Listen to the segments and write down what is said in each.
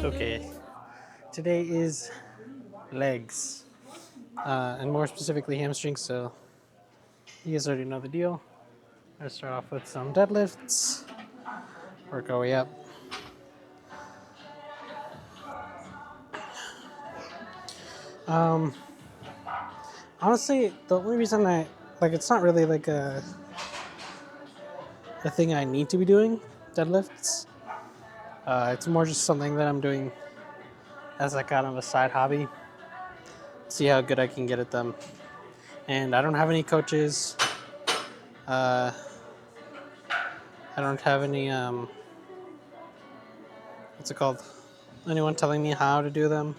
Okay, today is legs, and more specifically hamstrings. So you guys already know the deal. Let's start off with some deadlifts. Work our way up. Um, Honestly, the only reason it's not really like a thing I need to be doing deadlifts. It's more just something that I'm doing as like kind of a side hobby. See how good I can get at them. And I don't have any coaches. Uh, I don't have any what's it called? Anyone telling me how to do them.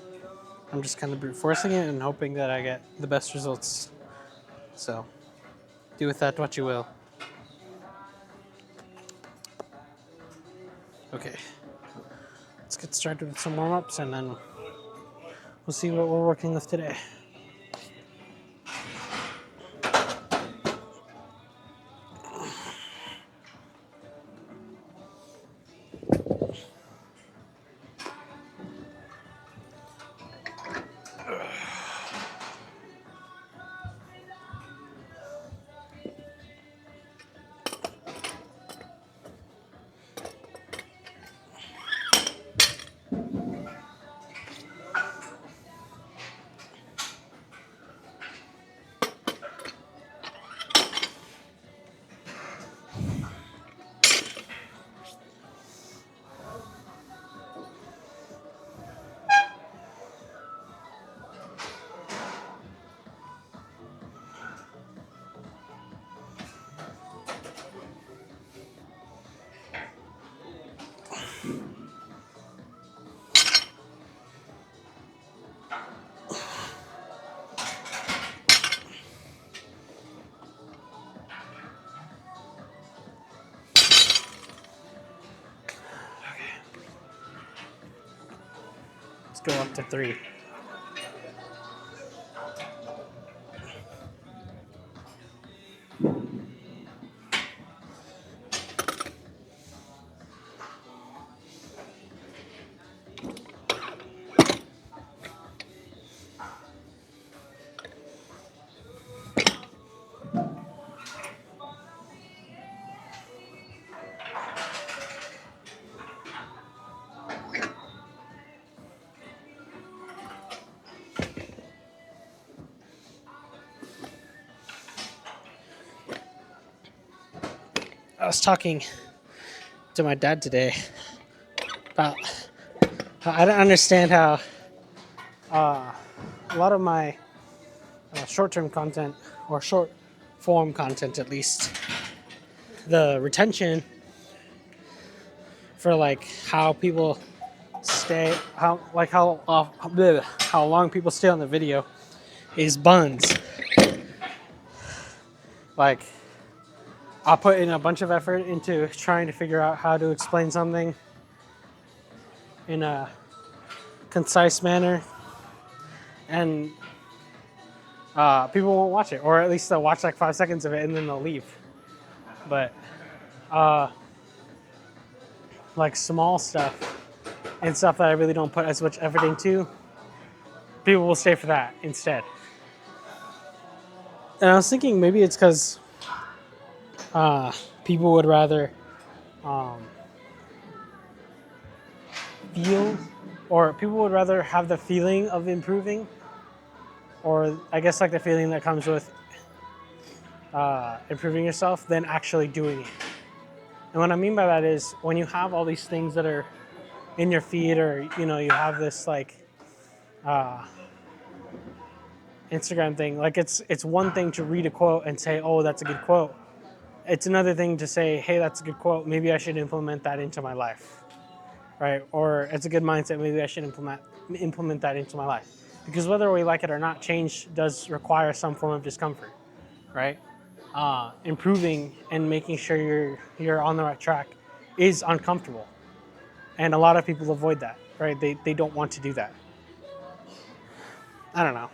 I'm just kind of brute forcing it and hoping that I get the best results. So, do with that what you will. Okay, let's get started with some warm ups and then we'll see what we're working with today. Let's go up to 3. I was talking to my dad today about how I don't understand how a lot of my short-term content or short-form content, at least, the retention for like how people stay, how long people stay on the video is buns. Like, I'll put in a bunch of effort into trying to figure out how to explain something in a concise manner, and people won't watch it, or at least they'll watch like 5 seconds of it and then they'll leave. But like small stuff and stuff that I really don't put as much effort into, people will stay for that instead. And I was thinking maybe it's because people would rather feel, or people would rather have the feeling of improving, or I guess like the feeling that comes with improving yourself than actually doing it. And what I mean by that is when you have all these things that are in your feed, or you have this like Instagram thing, like it's one thing to read a quote and say, oh, that's a good quote. It's another thing to say, hey, that's a good quote, maybe I should implement that into my life, right? Or it's a good mindset, maybe I should implement that into my life. Because whether we like it or not, change does require some form of discomfort, right? Improving and making sure you're on the right track is uncomfortable, and a lot of people avoid that, right? They don't want to do that. I don't know.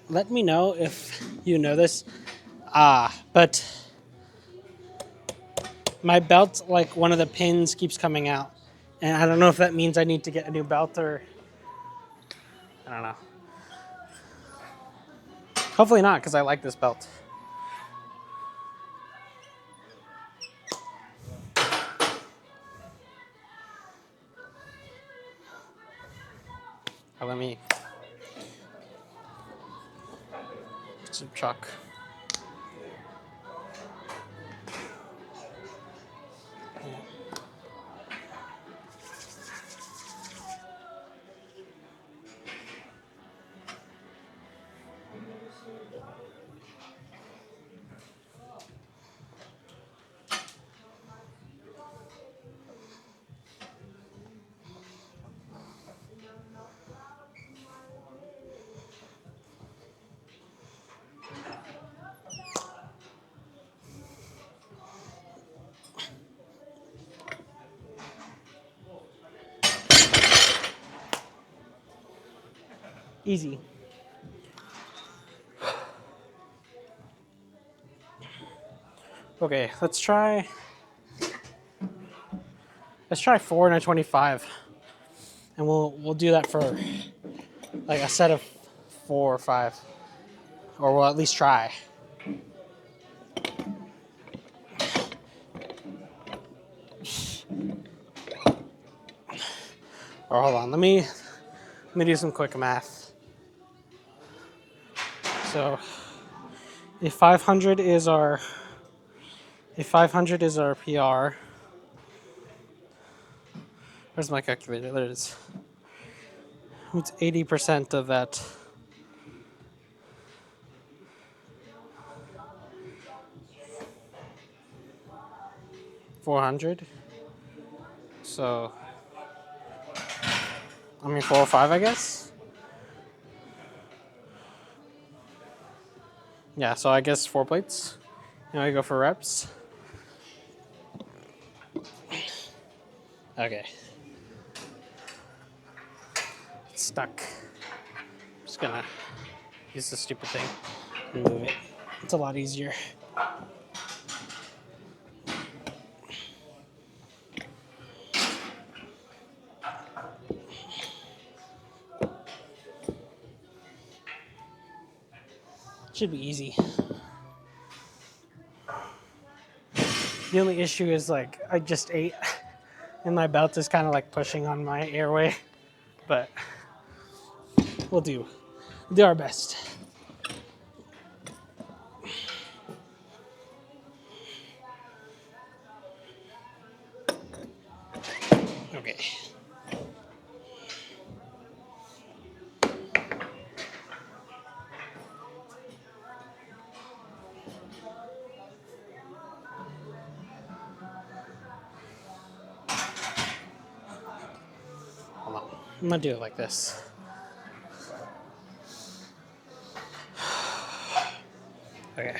let me know if you know this. But my belt, like one of the pins keeps coming out. And I don't know if that means I need to get a new belt or I don't know. Hopefully not, because I like this belt. Let me put some chalk. Easy. Okay, let's try 4 and a 25. And we'll do that for like a set of 4 or 5. Or we'll at least try. Or hold on, let me do some quick math. So if 500 is our PR. Where's my calculator? There it is. It's 80% of that. 400. So, 405, I guess. Yeah, so I guess 4 plates. Now I go for reps. Okay. It's stuck. I'm just gonna use this stupid thing and move it. It's a lot easier. Should be easy. The only issue is like I just ate and my belt is kind of like pushing on my airway, but we'll do our best. Okay. Hold on. I'm gonna do it like this. Okay.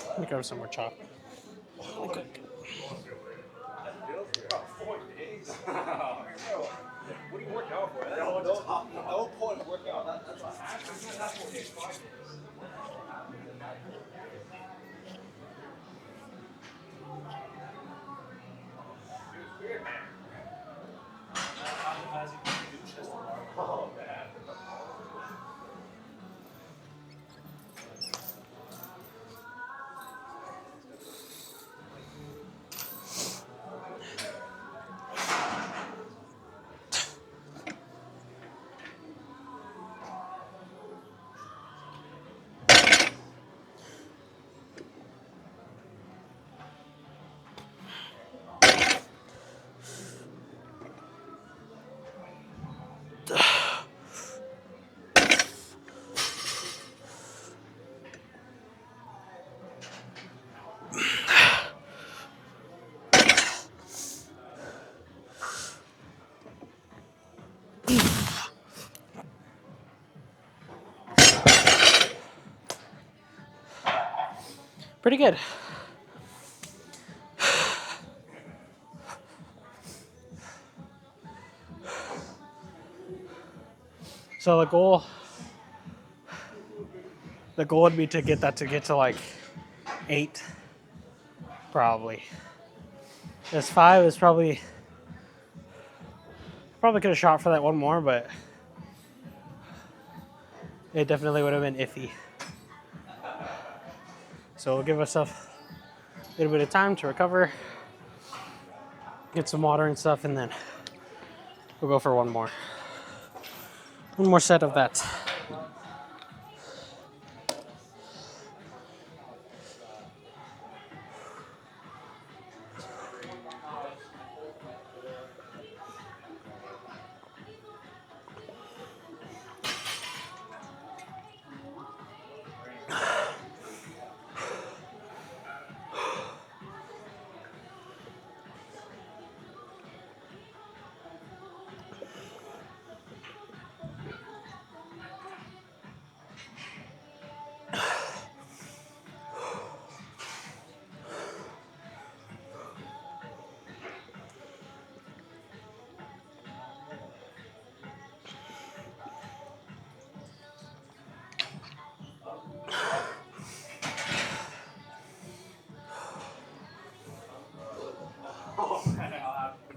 Let me grab some more chalk. Really quick. What do you work out for? No point in working out. That's why. pretty good. So the goal would be to get to like 8, probably. This 5 is probably could have shot for that one more, but it definitely would have been iffy. So we'll give ourselves a little bit of time to recover, get some water and stuff, and then we'll go for one more set of that.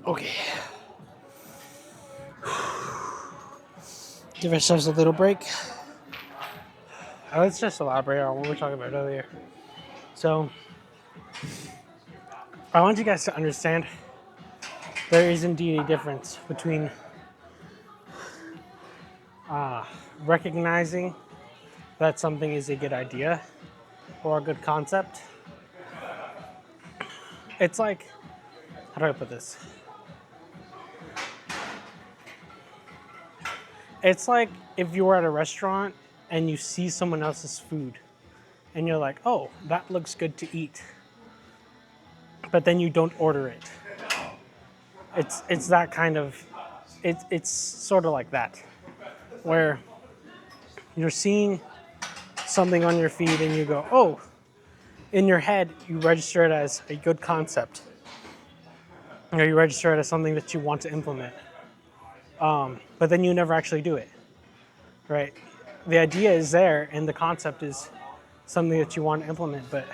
Okay. Give ourselves a little break. Let's just elaborate on what we were talking about earlier. So, I want you guys to understand there is indeed a difference between recognizing that something is a good idea or a good concept. It's like, how do I put this? It's like if you were at a restaurant and you see someone else's food and you're like, oh, that looks good to eat. But then you don't order it. It's that kind of, it's sort of like that, where you're seeing something on your feed and you go, oh, in your head, you register it as a good concept. Or you register it as something that you want to implement. But then you never actually do it, right? The idea is there and the concept is something that you want to implement, but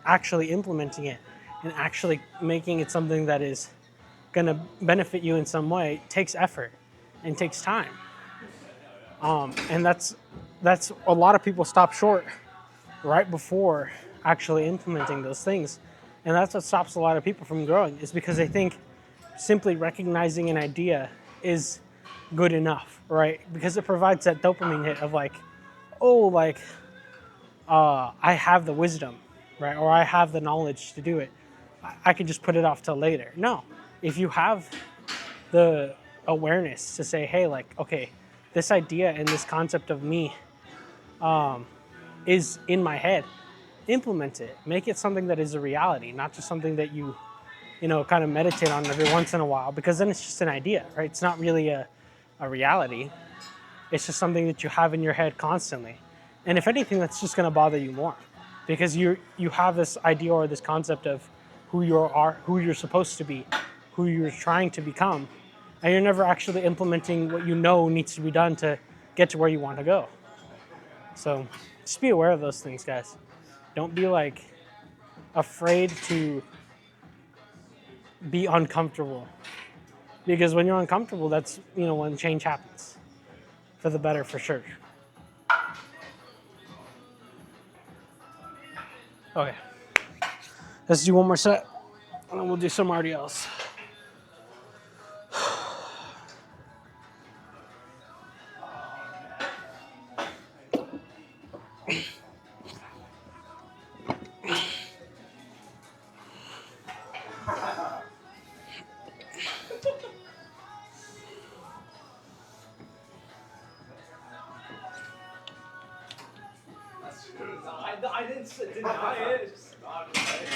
actually implementing it and actually making it something that is going to benefit you in some way takes effort and takes time. And that's a lot of people stop short right before actually implementing those things. And that's what stops a lot of people from growing, is because they think simply recognizing an idea is good enough, right? Because it provides that dopamine hit of like, oh, like, I have the wisdom, right? Or I have the knowledge to do it. I can just put it off till later. No, if you have the awareness to say, hey, like, okay, this idea and this concept of me is in my head, implement it. Make it something that is a reality, not just something that you kind of meditate on every once in a while, because then it's just an idea, right? It's not really a reality. It's just something that you have in your head constantly. And if anything, that's just going to bother you more, because you have this idea or this concept of who you are, who you're supposed to be, who you're trying to become, and you're never actually implementing what you know needs to be done to get to where you want to go. So just be aware of those things, guys. Don't be like afraid to be uncomfortable, because when you're uncomfortable, that's when change happens for the better, for sure. Okay, let's do one more set and then we'll do some RDLs. I didn't deny it. It's just not right.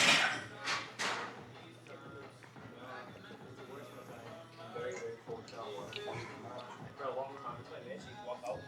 For a long time, it's like she walked out.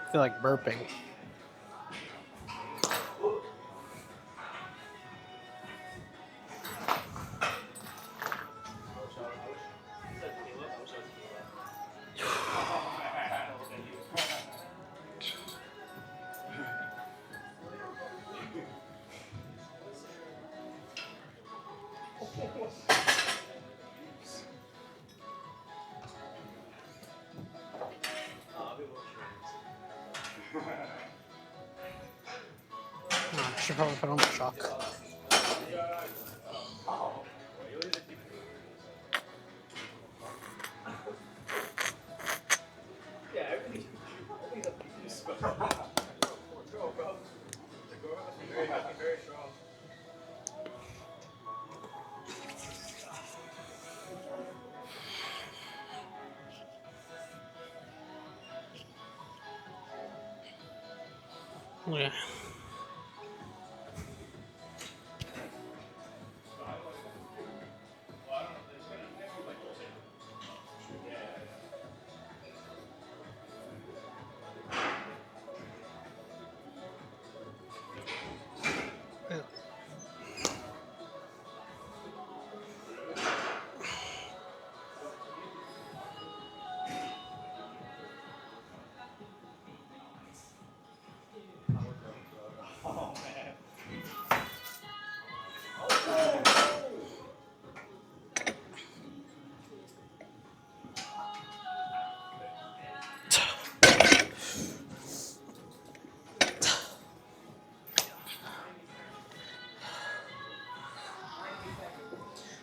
I feel like burping. I should probably put on my shock. Yeah.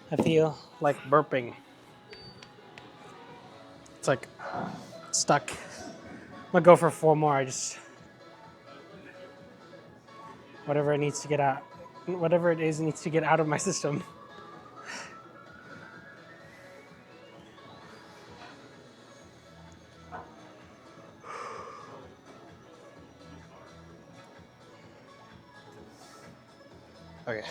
I feel like burping. It's like stuck. I'm gonna go for 4 more. I just whatever it needs to get out, whatever it is needs to get out of my system. Okay.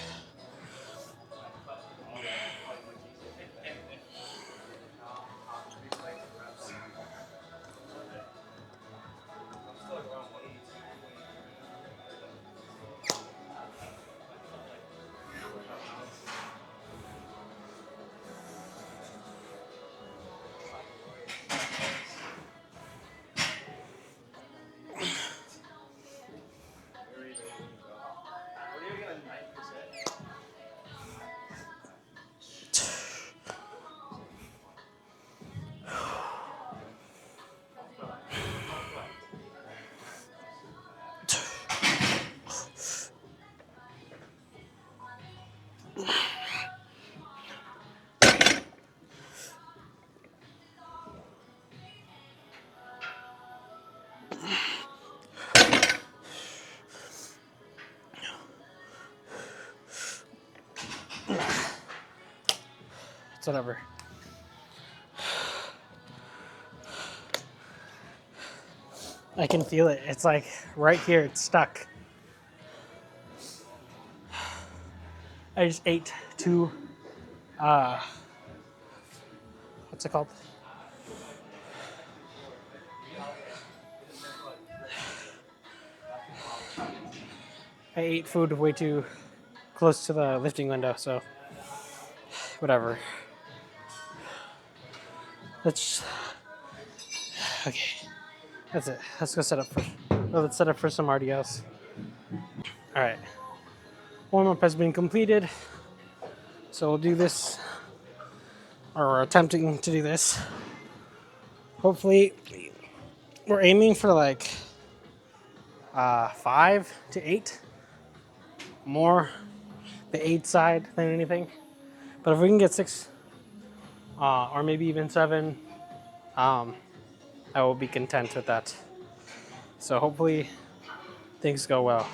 It's whatever. I can feel it. It's like right here. It's stuck. I just ate 2. What's it called? I ate food way too close to the lifting window, so whatever. Let's. Okay, that's it. Let's go set up for. Well, let's set up for some RDLs. All right. Warm up has been completed, so we'll do this, or we're attempting to do this. Hopefully, we're aiming for like 5 to 8. More the 8 side than anything. But if we can get 6, or maybe even 7, I will be content with that. So hopefully things go well.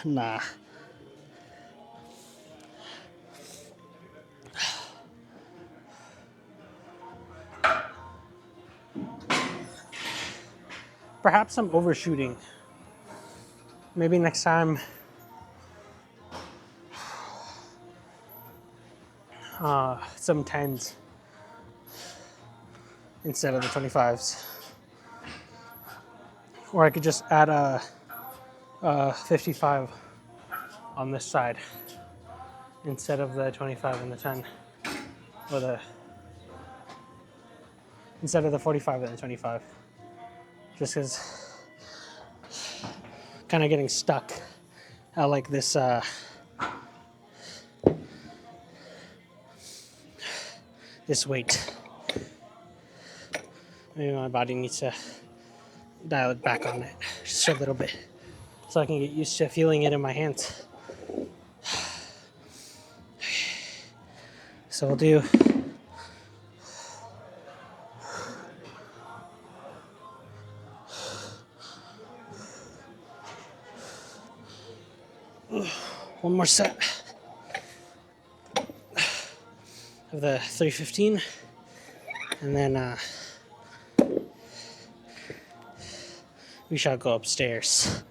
Nah. Perhaps I'm overshooting. Maybe next time some 10s instead of the 25s. Or I could just add a 55 on this side instead of the 25 and the 10. Or instead of the 45 and the 25. Just because kind of getting stuck at like this this weight. Maybe my body needs to dial it back on it just a little bit so I can get used to feeling it in my hands. So we'll do one more set of the 315, and then we shall go upstairs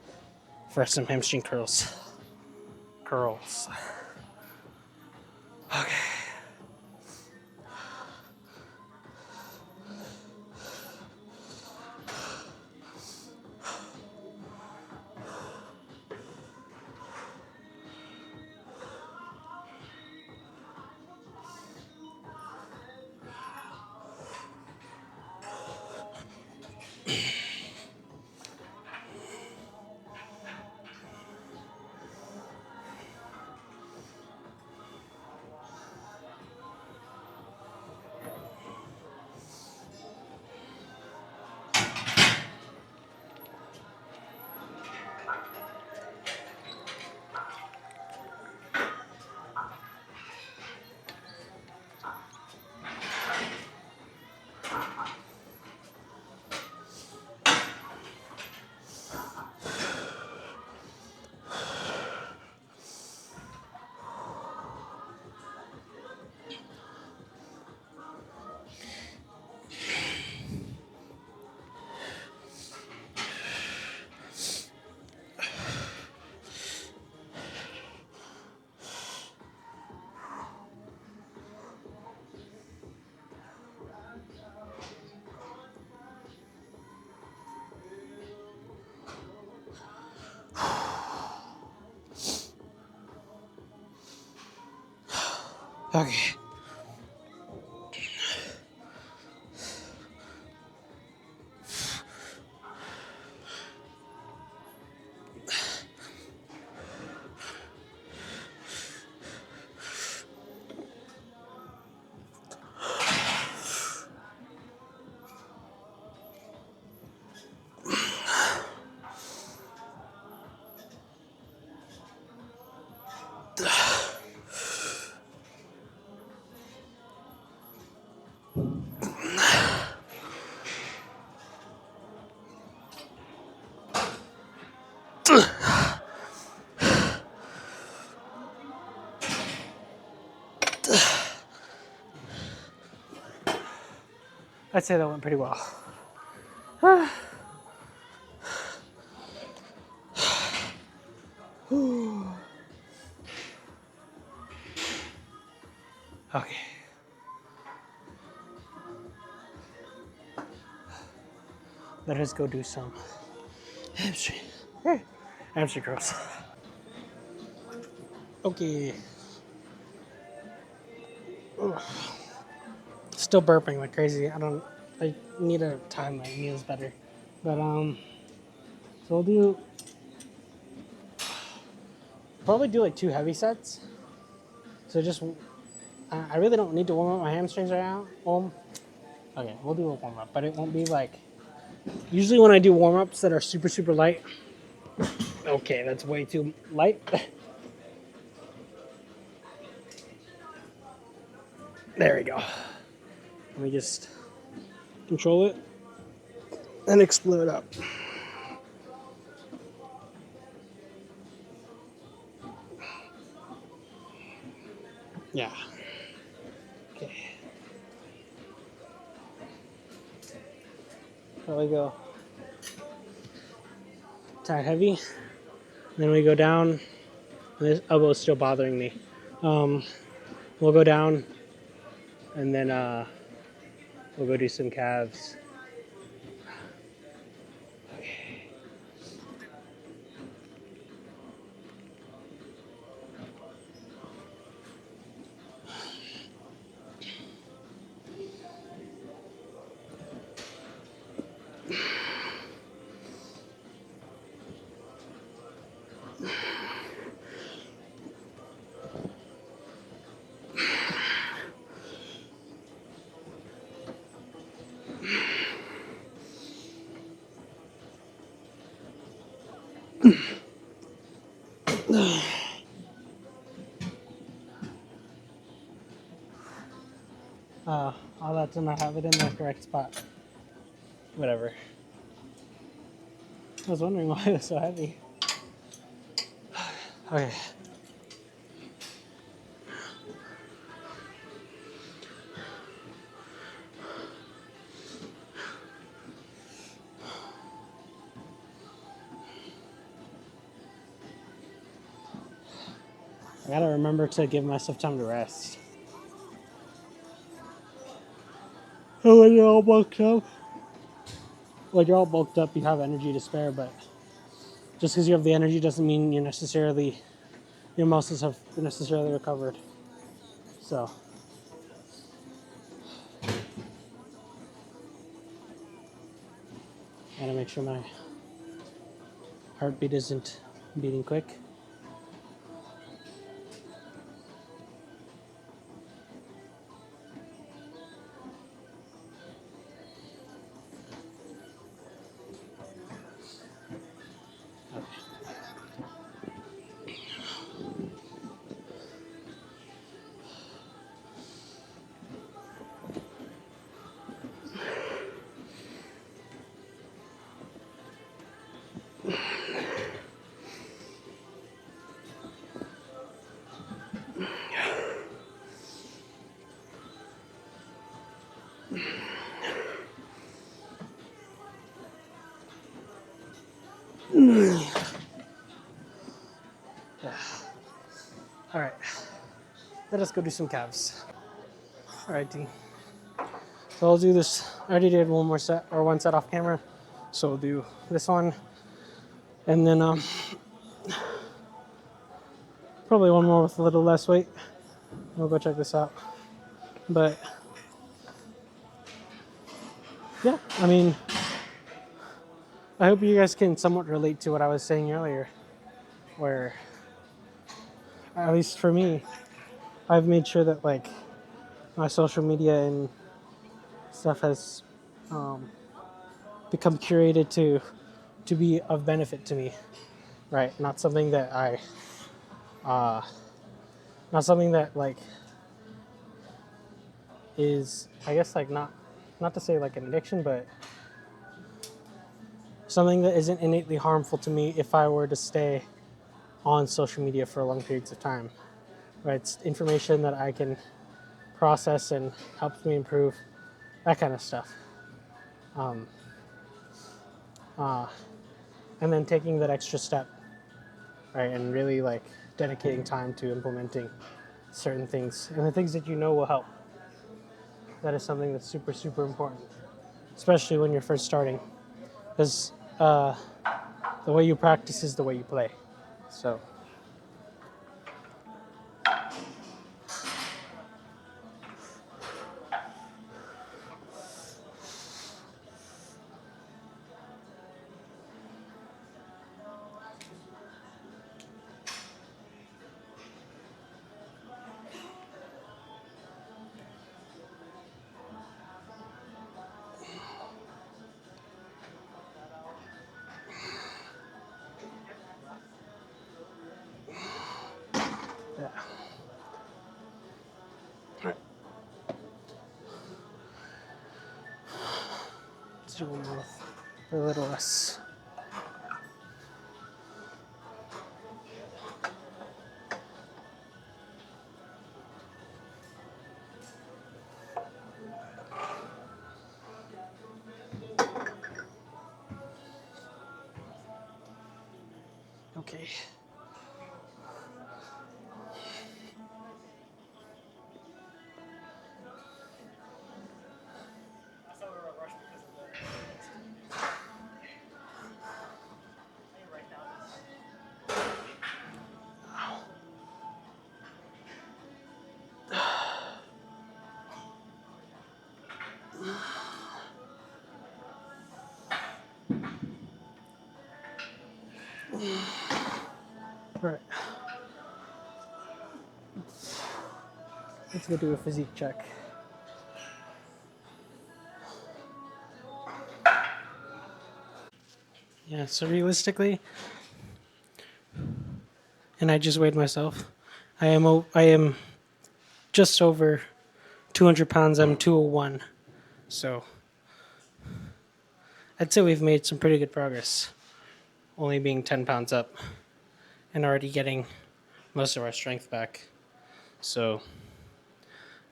for some hamstring curls. Okay. Okay. I'd say that went pretty well. Okay. Let us go do some hamstring. Hamstring curls. Okay. Ugh. Still burping like crazy. I need to time my meals better. But so we'll do probably do like 2 heavy sets. So just I really don't need to warm up my hamstrings right now. Okay, we'll do a warm up, but it won't be like usually when I do warm ups that are super light. Okay, that's way too light. There we go. Let me just control it and explode up. Yeah. Okay. Probably go tie heavy. Then we go down. And this elbow is still bothering me. We'll go down, and then we'll go do some calves. All that to not have it in the correct spot. Whatever. I was wondering why it was so heavy. Okay. I gotta remember to give myself time to rest. Oh, when you're all bulked up. When you're all bulked up, you have energy to spare, but just because you have the energy doesn't mean your muscles have necessarily recovered. So, I gotta make sure my heartbeat isn't beating quick. All right, let us go do some calves. All right, D. So I'll do this. I already did one set off camera. So we'll do this one, and then probably one more with a little less weight. We'll go check this out. But yeah, I mean, I hope you guys can somewhat relate to what I was saying earlier, where at least for me, I've made sure that like my social media and stuff has become curated to be of benefit to me, right? Not something that not something that like is, I guess, like not to say like an addiction, but something that isn't innately harmful to me if I were to stay on social media for long periods of time, right? It's information that I can process and helps me improve, that kind of stuff. And then taking that extra step, right, and really like dedicating time to implementing certain things, and the things that you know will help. That is something that's super, super important, especially when you're first starting, because the way you practice is the way you play. So, yeah. All right. Let's do one more with a little less. Okay. All right. Let's go do a physique check. Yeah, so realistically, and I just weighed myself, I am just over 200 pounds. I'm 201. So I'd say we've made some pretty good progress, only being 10 pounds up and already getting most of our strength back. So,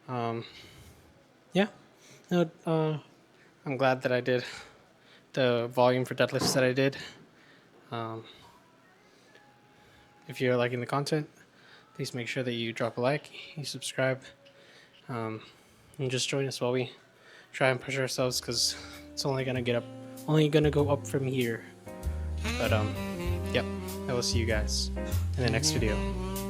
yeah, no, I'm glad that I did the volume for deadlifts that I did. If you're liking the content, please make sure that you drop a like, you subscribe, and just join us while we try and push ourselves, because it's only gonna go up from here. But yep, I will see you guys in the next video.